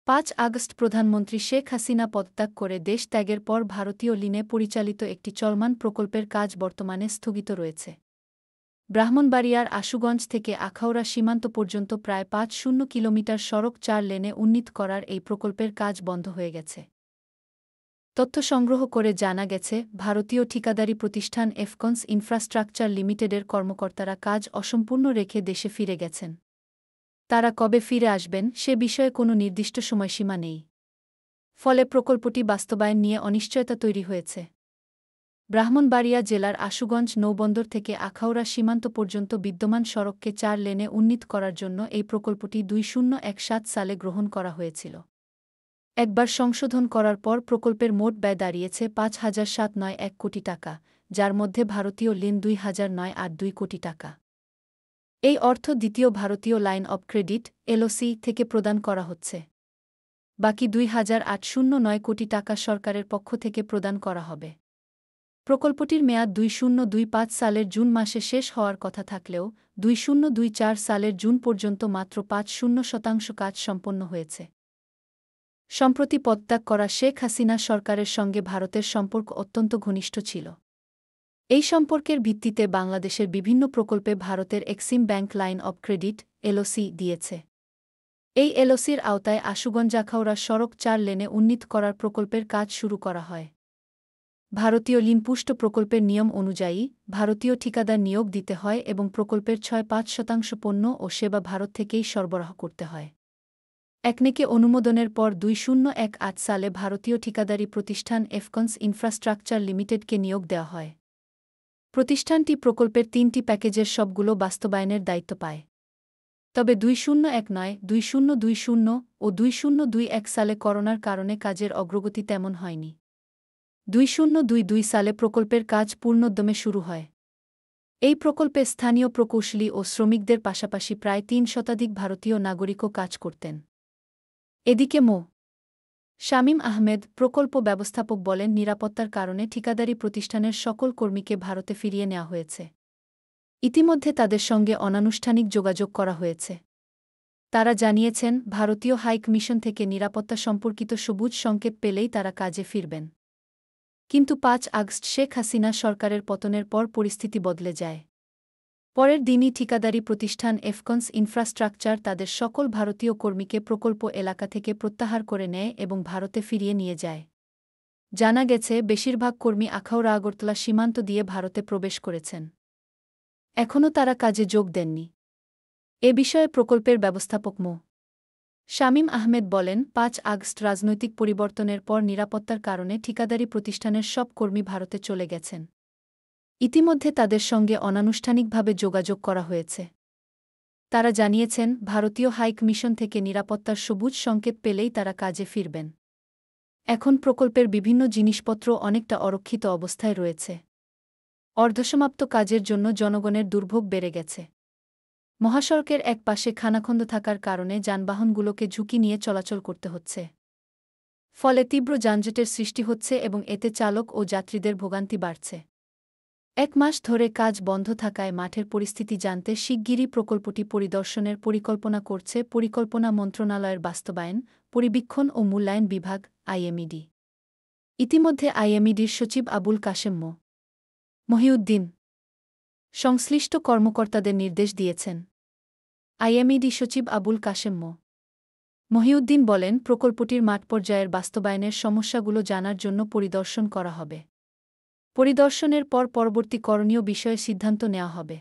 ৫ August প্রধানমন্ত্রী শেখ হাসিনা পদত্যাগ করে দেশ ত্যাগের পর ভারতীয় লিনে পরিচালিত একটি চলমান প্রকল্পের কাজ বর্তমানে স্থগিত রয়েছে। ব্রাহ্মণবাড়িয়ার আশুগঞ্জ থেকে আখাউড়া সীমান্ত পর্যন্ত প্রায় ৫০ কিলোমিটার সড়ক ৪ লেনে উন্নীত করার এই প্রকল্পের কাজ বন্ধ হয়ে গেছে। তথ্য সংগ্রহ করে জানা গেছে, ভারতীয় ঠিকাদারি প্রতিষ্ঠান এফকনস ইনফ্রাস্ট্রাকচার লিমিটেডের কর্মকর্তারা কাজ অসম্পূর্ণ রেখে দেশে ফিরে গেছেন। তারা কবে ফিরে আসবেন সে বিষয়ে কোনো নির্দিষ্ট সময়সীমা নেই। ফলে প্রকল্পটি বাস্তবায়ন নিয়ে অনিশ্চয়তা তৈরি হয়েছে। ব্রাহ্মণবাড়িয়া জেলার আশুগঞ্জ নৌবন্দর থেকে আখাউড়া সীমান্ত পর্যন্ত বিদ্যমান সড়ককে ৪ লেনে উন্নীত করার জন্য এই প্রকল্পটি ২০১৭ সালে গ্রহণ করা হয়েছিল। একবার সংশোধন করার পর প্রকল্পের মোট ব্যয় দাঁড়িয়েছে ৫,৭৯১ কোটি টাকা, যার মধ্যে ভারতীয় লিন ২,০৯৮ কোটি টাকা। এই অর্থ দ্বিতীয় ভারতীয় লাইন অব ক্রেডিট এলওসি থেকে প্রদান করা হচ্ছে। বাকি ২,৮০৯ কোটি টাকা সরকারের পক্ষ থেকে প্রদান করা হবে। প্রকল্পটির মেয়াদ ২০২৫ সালের জুন মাসে শেষ হওয়ার কথা থাকলেও ২০২৪ সালের জুন পর্যন্ত মাত্র ৫০% কাজ সম্পন্ন হয়েছে। সম্প্রতি পদত্যাগ করা শেখ হাসিনা সরকারের সঙ্গে ভারতের সম্পর্ক অত্যন্ত ঘনিষ্ঠ ছিল। এই সম্পর্কের ভিত্তিতে বাংলাদেশের বিভিন্ন প্রকল্পে ভারতের Exim bank line of credit LOC দিয়েছে। এই এলওসির আওতায় আশুগঞ্জ আখাউড়া সড়ক ৪ লেনে উন্নীত করার প্রকল্পের কাজ শুরু করা হয়। ভারতীয় লিনপুষ্ট প্রকল্পের নিয়ম অনুযায়ী ভারতীয় ঠিকাদার নিয়োগ দিতে হয় এবং প্রকল্পের ৬-৫% পণ্য ও সেবা ভারত থেকেই সরবরাহ করতে হয়। একনেকে অনুমোদনের পর ২০১৮ সালে ভারতীয় ঠিকাদারি প্রতিষ্ঠান এফকনস ইনফ্রাস্ট্রাকচার লিমিটেডকে নিয়োগ দেওয়া হয়। প্রতিষ্ঠানটি প্রকল্পের ৩টি প্যাকেজের সবগুলো বাস্তবায়নের দায়িত্ব পায়। তবে ২০১৯, ২০২০ ও ২০২১ সালে করোনার কারণে কাজের অগ্রগতি তেমন হয়নি। ২০২২ সালে প্রকল্পের কাজ পূর্ণোদ্যমে শুরু হয়। এই প্রকল্পে স্থানীয় প্রকৌশলী ও শ্রমিকদের পাশাপাশি প্রায় ৩ শতাধিক ভারতীয় নাগরিকও কাজ করতেন। এদিকে মো. শামীম আহমেদ, প্রকল্প ব্যবস্থাপক বলেন, নিরাপত্তার কারণে ঠিকাদারি প্রতিষ্ঠানের সকল কর্মীকে ভারতে ফিরিয়ে নেওয়া হয়েছে। ইতিমধ্যে তাদের সঙ্গে অনানুষ্ঠানিক যোগাযোগ করা হয়েছে। তারা জানিয়েছেন, ভারতীয় হাই কমিশন থেকে নিরাপত্তা সম্পর্কিত সবুজ সংকেত পেলেই তারা কাজে ফিরবেন। কিন্তু ৫ আগস্ট শেখ হাসিনা সরকারের পতনের পর পরিস্থিতি বদলে যায়। পরের দিনই ঠিকাদারি প্রতিষ্ঠান এফকনস ইনফ্রাস্ট্রাকচার তাদের সকল ভারতীয় কর্মীকে প্রকল্প এলাকা থেকে প্রত্যাহার করে নেয় এবং ভারতে ফিরিয়ে নিয়ে যায়। জানা গেছে, বেশিরভাগ কর্মী আখাউড়া আগরতলা সীমান্ত দিয়ে ভারতে প্রবেশ করেছেন। এখনও তারা কাজে যোগ দেননি। এ বিষয়ে প্রকল্পের ব্যবস্থাপক মো. শামীম আহমেদ বলেন, ৫ আগস্ট রাজনৈতিক পরিবর্তনের পর নিরাপত্তার কারণে ঠিকাদারি প্রতিষ্ঠানের সব কর্মী ভারতে চলে গেছেন। ইতিমধ্যে তাদের সঙ্গে অনানুষ্ঠানিকভাবে যোগাযোগ করা হয়েছে। তারা জানিয়েছেন, ভারতীয় হাই কমিশন থেকে নিরাপত্তার সবুজ সংকেত পেলেই তারা কাজে ফিরবেন। এখন প্রকল্পের বিভিন্ন জিনিসপত্র অনেকটা অরক্ষিত অবস্থায় রয়েছে। অর্ধসমাপ্ত কাজের জন্য জনগণের দুর্ভোগ বেড়ে গেছে। মহাসড়কের এক পাশে খানাখন্দ থাকার কারণে যানবাহনগুলোকে ঝুঁকি নিয়ে চলাচল করতে হচ্ছে। ফলে তীব্র যানজটের সৃষ্টি হচ্ছে এবং এতে চালক ও যাত্রীদের ভোগান্তি বাড়ছে। ১ মাস ধরে কাজ বন্ধ থাকায় মাঠের পরিস্থিতি জানতে শিগগিরই প্রকল্পটি পরিদর্শনের পরিকল্পনা করছে পরিকল্পনা মন্ত্রণালয়ের বাস্তবায়ন, পরিবীক্ষণ ও মূল্যায়ন বিভাগ আইএমইডি। ইতিমধ্যে আইএমইডির সচিব আবুল কাশেম মো. মহিউদ্দিন সংশ্লিষ্ট কর্মকর্তাদের নির্দেশ দিয়েছেন। আইএমইডি সচিব আবুল কাশেম মো. মহিউদ্দিন বলেন, প্রকল্পটির মাঠ পর্যায়ের বাস্তবায়নের সমস্যাগুলো জানার জন্য পরিদর্শন করা হবে। পরিদর্শনের পর পরবর্তী করণীয় বিষয়ে সিদ্ধান্ত নেওয়া হবে।